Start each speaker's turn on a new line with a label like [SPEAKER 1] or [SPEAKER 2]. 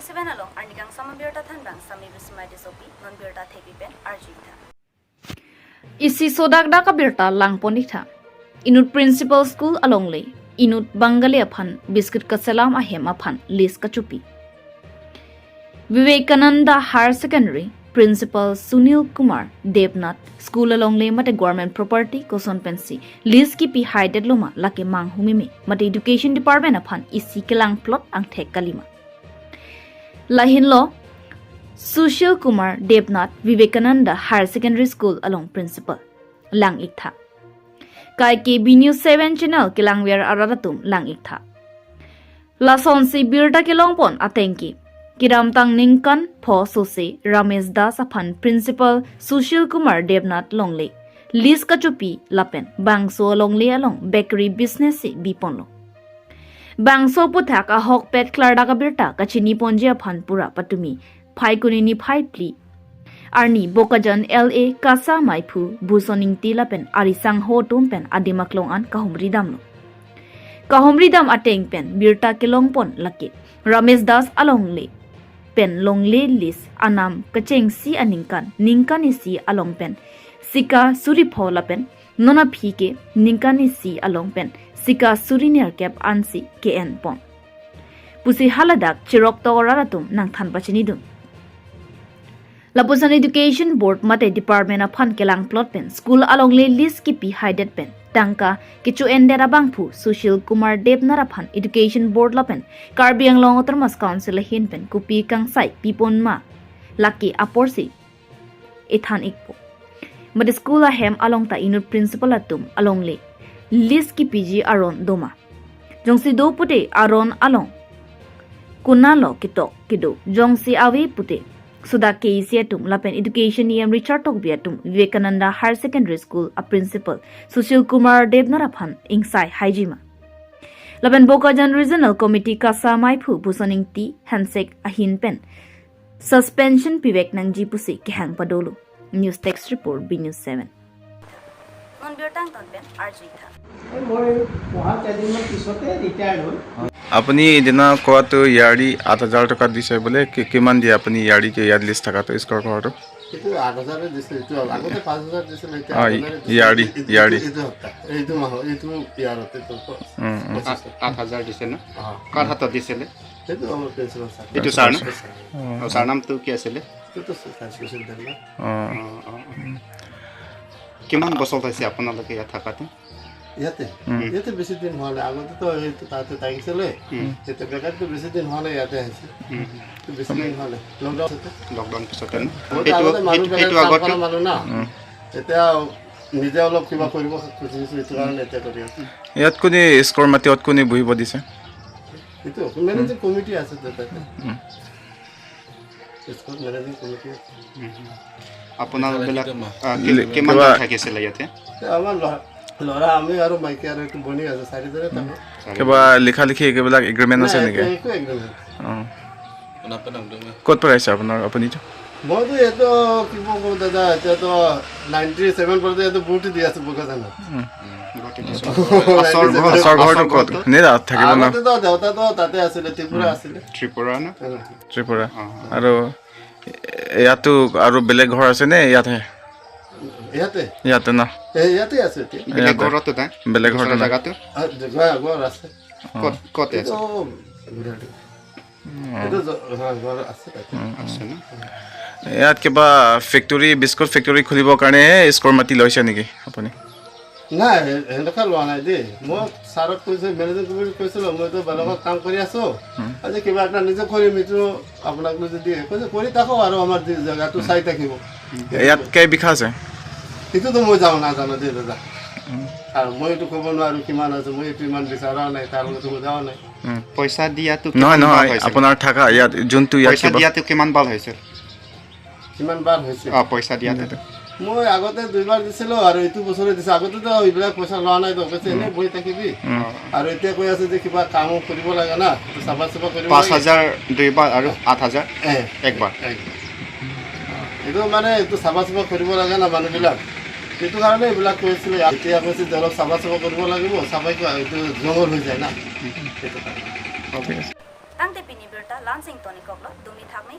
[SPEAKER 1] 27 along arnikang sama birta thanbang sami bismai disopi non birta thepi pen arjita
[SPEAKER 2] isi sodak da ka birta langponi tha inut principal school alongle inut bangali aphan biscuit ka salam ahem aphan lis ka chupi Vivekananda Higher Secondary Principal Sunil Kumar Devnath School alongle mate government property koson pensi lis ki pi hided loma lake mang humime mate education department aphan isi kelang plot ang thek kalima lahin lo Sushil Kumar Devnath Vivekananda Higher Secondary School along principal lang ikha kai KB News 7 channel kelang wer aradatum lang ikha lason si birda kelongpon atenki kiramtang ningkan pho sose Ramesh Das aphan principal Sushil Kumar Devnath longle lis kachupi lapen bangso longle along bakery business se biponlo bangso puthak a hok pet klarda ka birta kachini ponje aphan pura patumi phai kunini phai pli arni bokajan LA kasa maipu busoning tilapen arisang ho tumpen adimaklong an kahomri dam ateng pen birta kelongpon lake Ramesh Das alongle pen longle lis anam kacheng si aningkan ningkani si along pen sika suri phola pen nona phike ningkani si along pen sika suri ner cap ansi KN pon pusi haladak chirok togoraratum nang than pachini dum Lapusan Education Board mate Department of Fun kelang plot pen school along le list ki pi hided pen tangka kichu endera bangphu Sushil Kumar Devnath Fun Education Board lapen Karbi Anglong Autonomous Council hin pen kupi kang sai pipon ma laki aporsi ethan ikpo mate school a hem along ta inut principal atum along le list ki PG aron doma jongsi do pute aron along kunalo kitok kido jongsi awe pute Suda Keisiatum Lapen Education EM Richard Tokbiatum Vivekananda Higher Secondary School a principal Sushil Kumar Devnath Ingsai Haijima Lapen Bokajan Regional Committee Kasa Maipu Busoning Ti Handshake Ahin Pen Suspension Pivek Nangji Pusi Kehang Padolu News Text Report B News 7
[SPEAKER 1] non birtang ton pen arjita
[SPEAKER 3] আপুনি এদিনা কোৱাটো ইয়াৰি ৮,০০০ টকা দিছে বোলে কিমান দিয়ে আপুনি ইয়াৰি কি ইয়াৰ লিষ্ট থাকাটো স্ক'ৰ কৰাটো
[SPEAKER 4] itu 8,000 দিছিল itu আগতে 5,000 দিছিল এটা
[SPEAKER 3] ইয়াৰি
[SPEAKER 4] এইটো মাহ এইটো ইয়াৰতে তো
[SPEAKER 5] 8,000 দিছে না কাৰ হাতত দিছিলে
[SPEAKER 4] সেইটো আমাৰ প্ৰিন্সিপাল স্যাৰ
[SPEAKER 5] এইটো ছাৰ না ছাৰ নামটো কি আছিলে
[SPEAKER 4] সেইটো সাংস্কৃতিক দেলা
[SPEAKER 5] কিমান বছৰ হৈছে আপোনালোকে ইয়াত থাকাটো
[SPEAKER 4] ইয়াতে বেছি দিন হোৱা নাই আগতে তো এইটো তাতে থাকিছিলে তেতিয়া বেকাৰটো বেছি দিন হোৱা নাই ইয়াতে আহিছে বেছি দিন হোৱা নাই
[SPEAKER 5] লকডাউন পিছতে
[SPEAKER 4] এইটো আগতে মানুহ না এতিয়া নিজে অলপ কিবা কৰিব খুজিছো এইটো কাৰণে এতিয়া কৰি আছো
[SPEAKER 3] ইয়াত কোনে স্ক'ৰ মাতিত কোনে বহিব দিছে
[SPEAKER 4] এইটো মেনেজিং কমিটি আছে তাতে স্ক'ৰ মেনেজিং কমিটি
[SPEAKER 5] আপোনালোক কিমান থাকিছিলে ইয়াতে
[SPEAKER 4] আমাৰ ল'ৰা আমি আৰু মাইকী আৰু একটু বনি আছে চাৰিজনে থাকো
[SPEAKER 3] কিবা লিখা লিখি কিবিলাক এগ্ৰিমেণ্ট আছে নেকি ক'ত পঢ়াইছে আপুনিতো
[SPEAKER 4] মইতো এইটো কি ক'ব দাদা এতিয়াতো 97 পৰ্যন্ত এইটো বুটি দি আছো বোকাজানত
[SPEAKER 3] ঘৰটো ক'ত নেৰাত থাকিব না
[SPEAKER 4] দেউতাতো তাতে আছিলে
[SPEAKER 5] ত্ৰিপুৰা না
[SPEAKER 3] ত্ৰিপুৰা আৰু ইয়াতো আৰু বেলেগ ঘৰ আছে নে ইয়াতহে ইয়াতে না
[SPEAKER 4] ইয়াতে আছে
[SPEAKER 5] ঘৰতো নাই
[SPEAKER 3] বেলেগ ঘৰ
[SPEAKER 5] জেগাটো
[SPEAKER 4] ঘৰ আছে
[SPEAKER 5] ক'ত আছে
[SPEAKER 3] ইয়াত কিবা ফেক্টৰী বিস্কুট ফেক্টৰী খুলিবৰ কাৰণেহে স্ক'ৰ মাতি লৈছে নেকি আপুনি
[SPEAKER 4] নাই সেনেকুৱা লোৱা নাই দেই মই ছাৰক কৈছোঁ মেনেজিং কমিটিক কৈছিলোঁ মইতো বেলেগত কাম কৰি আছোঁ আজি কিবা এটা নিজে কৰিম এইটো আপোনাক যদি কৈছে কৰি থাকক আৰু আমাৰ জেগাটো চাই থাকিব
[SPEAKER 3] ইয়াত কেই বিঘা আছে
[SPEAKER 4] সেইটোতো মই যাওঁ নাজানো দেই দাদা আৰু মই এইটো ক'ব নোৱাৰোঁ কিমান আছে মই এইটো ইমান বিচৰাও নাই তাৰ লগতো মই যোৱা নাই
[SPEAKER 5] পইচা দিয়াটো
[SPEAKER 3] নহয় আপোনাৰ থকা ইয়াত যোনটো
[SPEAKER 5] পইচা দিয়াটো কিমান বাৰ হৈছে
[SPEAKER 4] কিমান বাৰ হৈছে
[SPEAKER 5] পইচা দিয়াটো
[SPEAKER 4] মই আগতে 2বাৰ দিছিলোঁ আৰু এইটো বছৰে দিছোঁ আগতেতো এইবিলাক পইচা লোৱা নাই তো কৈছে এনেই বহি থাকিবি আৰু এতিয়া কৈ আছে যে কিবা কামো কৰিব লাগে না চাফা চাফা কৰিব
[SPEAKER 5] 5,000 2বাৰ আৰু 8,000 একবাৰ
[SPEAKER 4] এইটো মানে এইটো চাফা চাফা কৰিব লাগে না মানুহবিলাক সেইটো কাৰণে এইবিলাক কৈছিলে এতিয়া কৈছে যে অলপ চাফা চাফা কৰিব লাগিব চাফাই এইটো জংঘল হৈ যায় না সেইটো কাৰণে
[SPEAKER 1] tangte pini birta lansing toni koklo dumi thakni